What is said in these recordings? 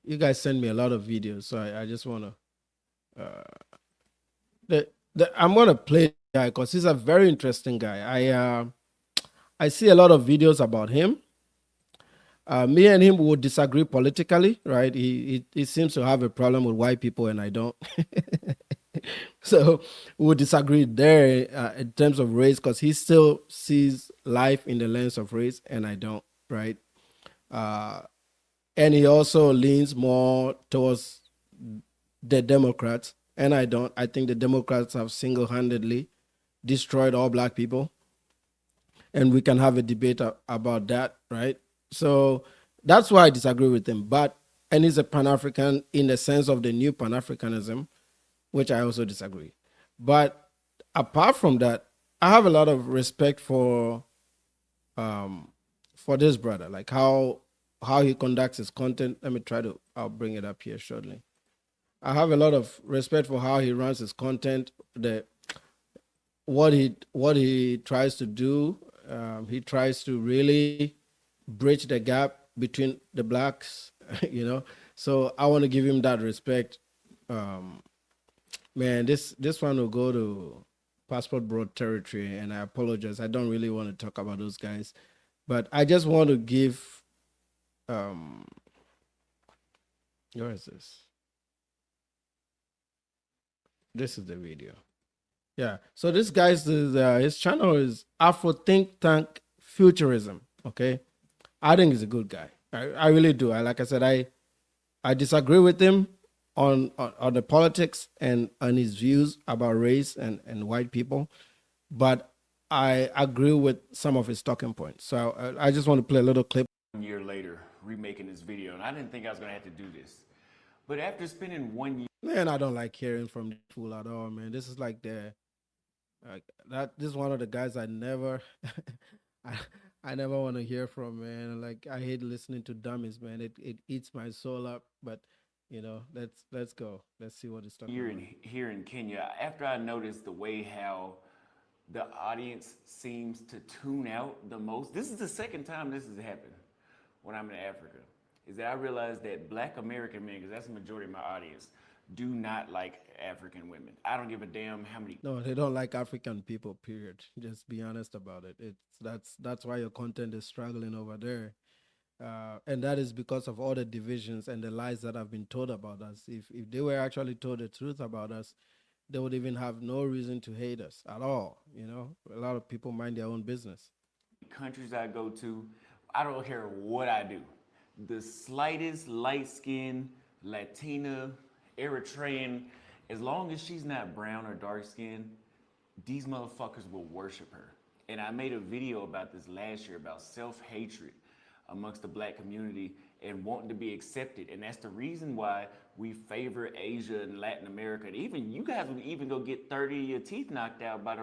you guys send me a lot of videos, so I just want to. I'm gonna play the guy because he's a very interesting guy. I see a lot of videos about him. Me and him would disagree politically, right? He seems to have a problem with white people, and I don't. So we would disagree there in terms of race, because he still sees life in the lens of race, and I don't, right? And he also leans more towards the Democrats, and I don't. I think the Democrats have single-handedly destroyed all black people, and we can have a debate about that, right? So that's why I disagree with him. And he's a Pan-African in the sense of the new Pan-Africanism, which I also disagree. But apart from that, I have a lot of respect for this brother, like how he conducts his content. I'll bring it up here shortly. I have a lot of respect for how he runs his content, what he tries to do. He tries to really bridge the gap between the blacks, So I want to give him that respect. Man, this one will go to Passportbros territory, and I apologize. I don't really want to talk about those guys, but I just want to give. Where is this? This is the video. Yeah. So this guy's his channel is Afro Think Tank Futurism. Okay, I think he's a good guy. I really do. Like I said, I disagree with him on the politics and on his views about race and white people, but I agree with some of his talking points. So I just want to play a little clip. 1 year later, remaking this video, and I didn't think I was gonna have to do this, but after spending 1 year, man, I don't like hearing from this fool at all, man. This is like this is one of the guys I never I never want to hear from, man. Like, I hate listening to dummies, man. It eats my soul up. But let's go. Let's see what it's talking about. Here in Kenya, after I noticed the way how the audience seems to tune out the most, this is the second time this has happened when I'm in Africa, is that I realized that Black American men, because that's the majority of my audience, do not like African women. I don't give a damn how many. No, they don't like African people, period. Just be honest about it. That's why your content is struggling over there. And that is because of all the divisions and the lies that have been told about us. If they were actually told the truth about us, they would even have no reason to hate us at all. A lot of people mind their own business. Countries I go to, I don't care what I do. The slightest light-skinned Latina, Eritrean, as long as she's not brown or dark-skinned, these motherfuckers will worship her. And I made a video about this last year about self-hatred amongst the black community and wanting to be accepted. And that's the reason why we favor Asia and Latin America. And even you guys would even go get 30 of your teeth knocked out by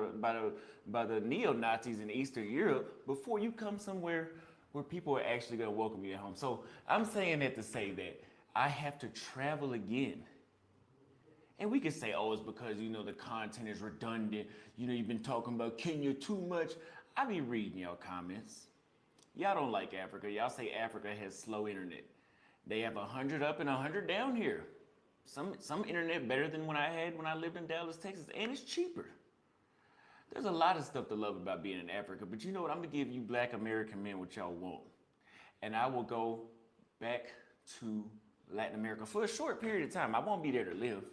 the neo-Nazis in Eastern Europe before you come somewhere where people are actually gonna welcome you at home. So I'm saying that to say that I have to travel again. And we could say, oh, it's because, the content is redundant. You've been talking about Kenya too much. I be reading y'all comments. Y'all don't like Africa. Y'all say Africa has slow internet. They have 100 up and 100 down here. Some internet better than when I lived in Dallas, Texas, and it's cheaper. There's a lot of stuff to love about being in Africa, but you know what? I'm gonna give you Black American men what y'all want. And I will go back to Latin America for a short period of time. I won't be there to live.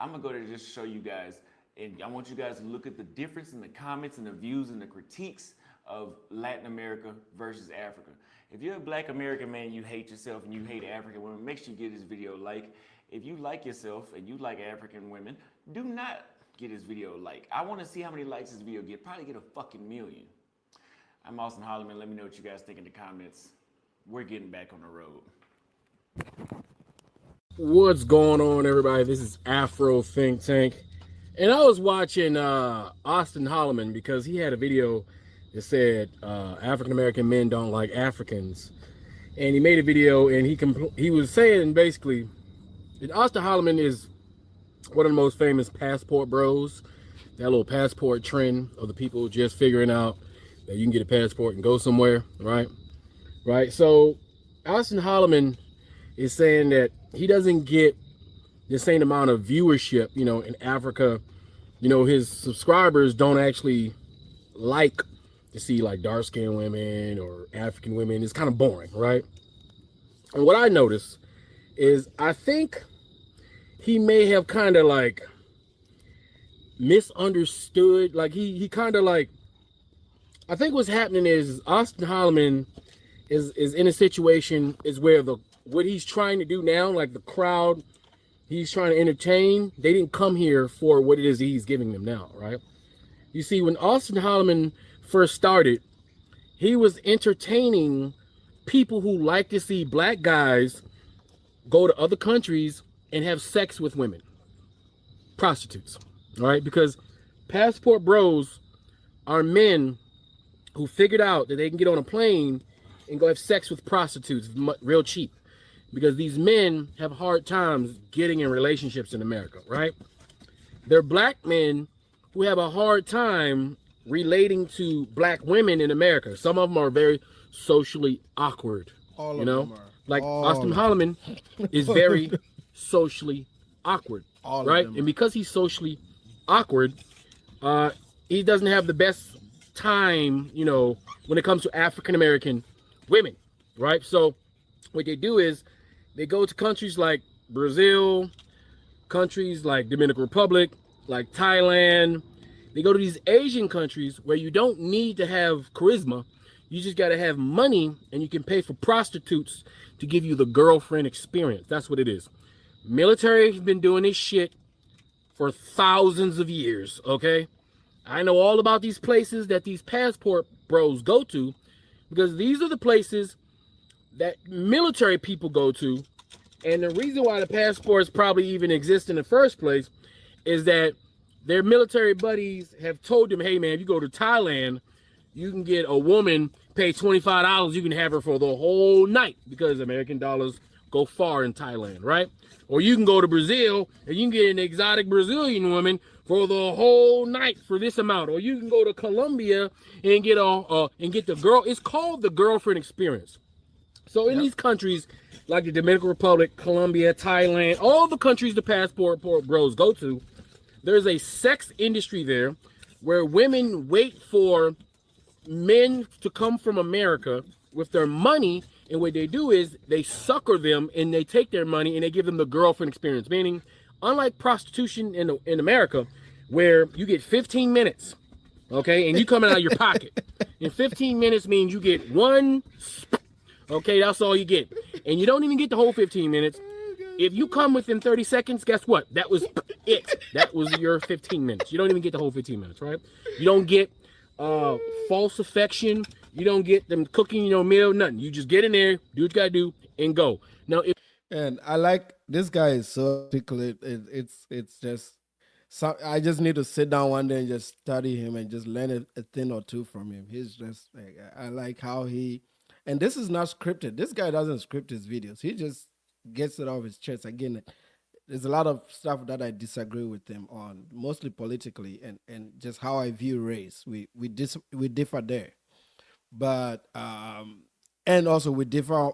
I'm gonna go there to just show you guys, and I want you guys to look at the difference in the comments and the views and the critiques of Latin America versus Africa. If you're a Black American man, you hate yourself and you hate African women, make sure you give this video a like. If you like yourself and you like African women, do not give this video a like. I wanna see how many likes this video get. Probably get a fucking million. I'm Austin Holloman. Let me know what you guys think in the comments. We're getting back on the road. What's going on, everybody? This is Afro Think Tank, and I was watching Austin Holloman because he had a video that said African American men don't like Africans, and he made a video and he was saying basically that Austin Holloman is one of the most famous passport bros. That little passport trend of the people just figuring out that you can get a passport and go somewhere, right? So Austin Holloman is saying that he doesn't get the same amount of viewership, in Africa. His subscribers don't actually like to see like dark-skinned women or African women. It's kind of boring, right? And what I noticed is I think he may have kind of like misunderstood. Like he kind of like, I think what's happening is Austin Holloman is in a situation is where what he's trying to do now, like the crowd he's trying to entertain, they didn't come here for what it is he's giving them now, right? You see, when Austin Holloman first started, he was entertaining people who like to see black guys go to other countries and have sex with women, prostitutes, all right? Because passport bros are men who figured out that they can get on a plane and go have sex with prostitutes real cheap, because these men have hard times getting in relationships in America, right? They're black men who have a hard time relating to black women in America. Some of them are very socially awkward, All of them are. Like All Austin of Holloman is very socially awkward, All of right? them And are. because he's socially awkward, he doesn't have the best time, when it comes to African American women, right? So what they do is they go to countries like Brazil, countries like Dominican Republic, like Thailand. They go to these Asian countries where you don't need to have charisma. You just got to have money, and you can pay for prostitutes to give you the girlfriend experience. That's what it is. Military has been doing this shit for thousands of years, okay? I know all about these places that these passport bros go to, because these are the places that military people go to. And the reason why the passports probably even exist in the first place is that their military buddies have told them, hey man, if you go to Thailand, you can get a woman, pay $25, you can have her for the whole night, because American dollars go far in Thailand, right? Or you can go to Brazil and you can get an exotic Brazilian woman for the whole night for this amount. Or you can go to Colombia and get the girl. It's called the girlfriend experience. So in these countries like the Dominican Republic, Colombia, Thailand, all the countries the passport bros go to, there's a sex industry there where women wait for men to come from America with their money, and what they do is they sucker them and they take their money and they give them the girlfriend experience. Meaning, unlike prostitution in America, where you get 15 minutes, okay, and you coming out of your pocket. And 15 minutes means you get one, okay, that's all you get. And you don't even get the whole 15 minutes. If you come within 30 seconds, guess what? That was it. That was your 15 minutes. You don't even get the whole 15 minutes, right? You don't get false affection. You don't get them cooking your meal, nothing. You just get in there, do what you gotta do, and go. Now, And I like this guy is so articulate. It's just so I just need to sit down one day and just study him and just learn a thing or two from him. He's just like, I like how and this is not scripted. This guy doesn't script his videos. He just gets it off his chest. Again, there's a lot of stuff that I disagree with him on, mostly politically and just how I view race. We differ there. But and also we differ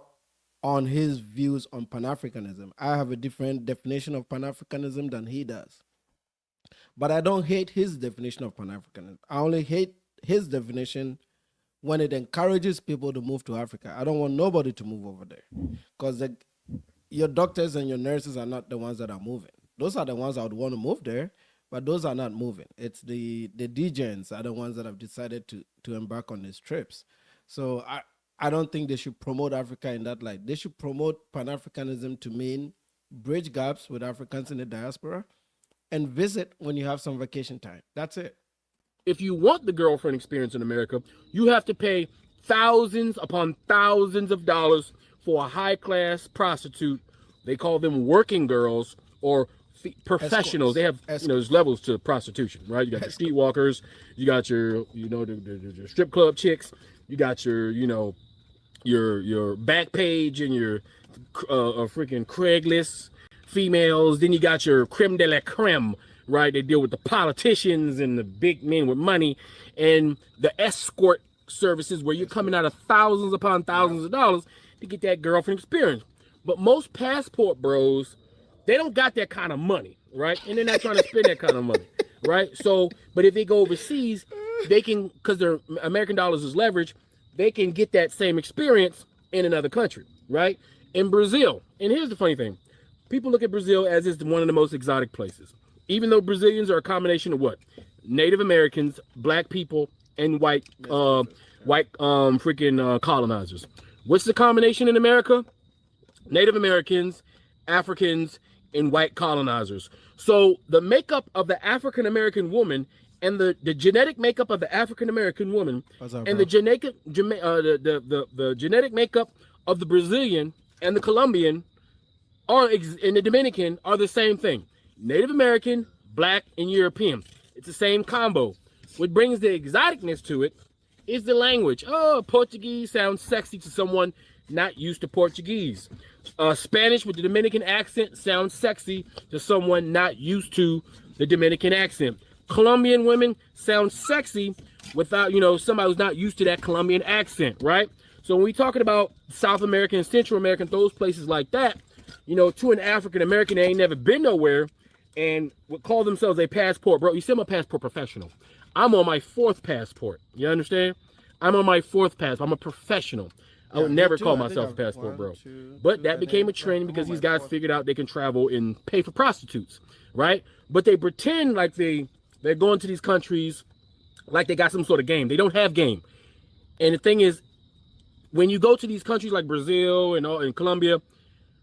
on his views on Pan-Africanism. I have a different definition of Pan-Africanism than he does. But I don't hate his definition of Pan-Africanism. I only hate his definition when it encourages people to move to Africa. I don't want nobody to move over there, because your doctors and your nurses are not the ones that are moving. Those are the ones that would want to move there, but those are not moving. It's the degens are the ones that have decided to embark on these trips. So I don't think they should promote Africa in that light. They should promote Pan-Africanism to mean bridge gaps with Africans in the diaspora and visit when you have some vacation time. That's it. If you want the girlfriend experience in America, you have to pay thousands upon thousands of dollars for a high-class prostitute. They call them working girls or professionals. Escorts. They have, there's levels to prostitution, right? You got your streetwalkers, you got your, the strip club chicks, you got your, your back page and your freaking Craigslist females. Then you got your creme de la creme, right? They deal with the politicians and the big men with money, and the escort services where you're coming out of thousands upon thousands of dollars to get that girlfriend experience. But most passport bros, they don't got that kind of money, right? And they're not trying to spend that kind of money, right? So, but if they go overseas, they can, because their American dollars is leverage, they can get that same experience in another country, right? In Brazil, and here's the funny thing. People look at Brazil as it's one of the most exotic places. Even though Brazilians are a combination of what? Native Americans, black people, and white colonizers. What's the combination in America? Native Americans, Africans, and white colonizers. So the makeup of the African American woman and the genetic makeup of the African American woman and the genetic makeup of the Brazilian and the Colombian and the Dominican are the same thing. Native American, black, and European. It's the same combo. What brings the exoticness to it is the language. Oh, Portuguese sounds sexy to someone not used to Portuguese. Spanish with the Dominican accent sounds sexy to someone not used to the Dominican accent. Colombian women sound sexy without, somebody who's not used to that Colombian accent, right? So when we're talking about South American and Central American, those places like that, to an African American, they ain't never been nowhere and would call themselves a passport bro. You see, I'm a passport professional. I'm on my 4th passport. You understand? I'm on my 4th passport. I'm a professional. I would never call myself a passport bro. But that became a trend because these guys figured out they can travel and pay for prostitutes, right? But they pretend like they're going to these countries like they got some sort of game. They don't have game. And the thing is, when you go to these countries like Brazil and Colombia,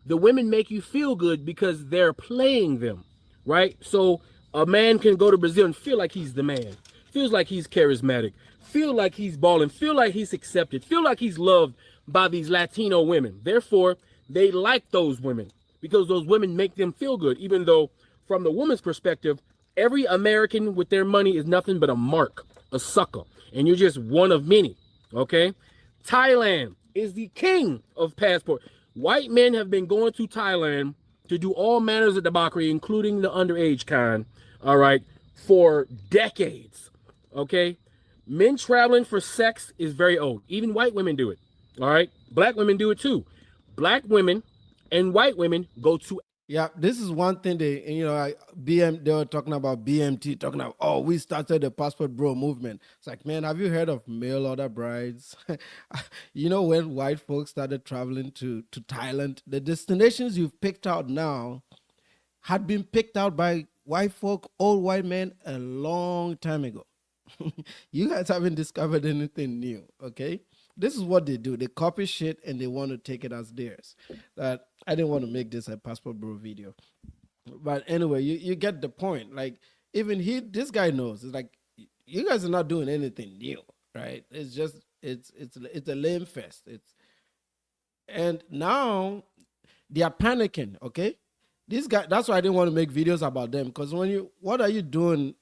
the women make you feel good because they're playing them, right? So a man can go to Brazil and feel like he's the man, feels like he's charismatic, feel like he's balling, feel like he's accepted, feel like he's loved by these Latino women. Therefore, they like those women because those women make them feel good, even though from the woman's perspective, every American with their money is nothing but a mark, a sucker, and you're just one of many, okay? Thailand is the king of passport. White men have been going to Thailand to do all manners of debauchery, including the underage kind, all right, for decades, okay? Men traveling for sex is very old. Even white women do it, all right? Black women do it too. Black women and white women go to... Yeah, this is one thing they were talking about BMT, talking about, oh, we started the Passport Bro movement. It's like, man, have you heard of mail order brides? When white folks started traveling to Thailand, the destinations you've picked out now had been picked out by white folk, old white men, a long time ago. You guys haven't discovered anything new, okay? This is what they do. They copy shit and they want to take it as theirs. That I didn't want to make this a Passport Bro video. But anyway, you get the point. Like, even this guy knows. It's like, you guys are not doing anything new, right? It's just, it's a lame fest. And now they are panicking, okay? This guy, that's why I didn't want to make videos about them. Because what are you doing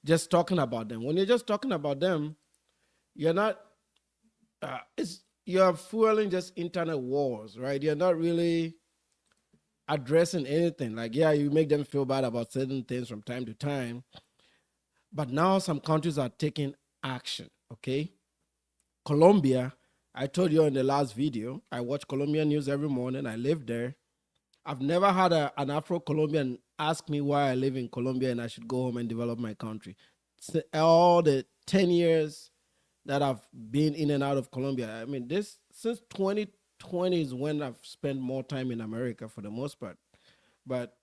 just talking about them? When you're just talking about them, you're not, you're fueling just internet wars, right? You're not really addressing anything. Like, yeah, you make them feel bad about certain things from time to time, but now some countries are taking action, okay? Colombia, I told you in the last video, I watch Colombian news every morning. I live there. I've never had an Afro-Colombian ask me why I live in Colombia and I should go home and develop my country. All the 10 years that I've been in and out of Colombia. I mean, since 2020 is when I've spent more time in America for the most part. But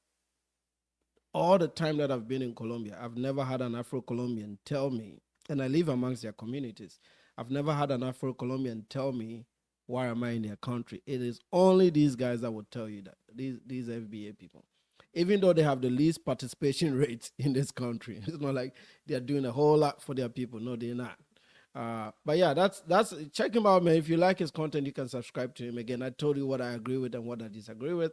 all the time that I've been in Colombia, I've never had an Afro-Colombian tell me, and I live amongst their communities, I've never had an Afro-Colombian tell me, why am I in their country? It is only these guys that would tell you that, these FBA people. Even though they have the least participation rates in this country. It's not like they're doing a whole lot for their people. No, they're not. But yeah, that's check him out, man. If you like his content, you can subscribe to him. Again, I told you what I agree with and what I disagree with.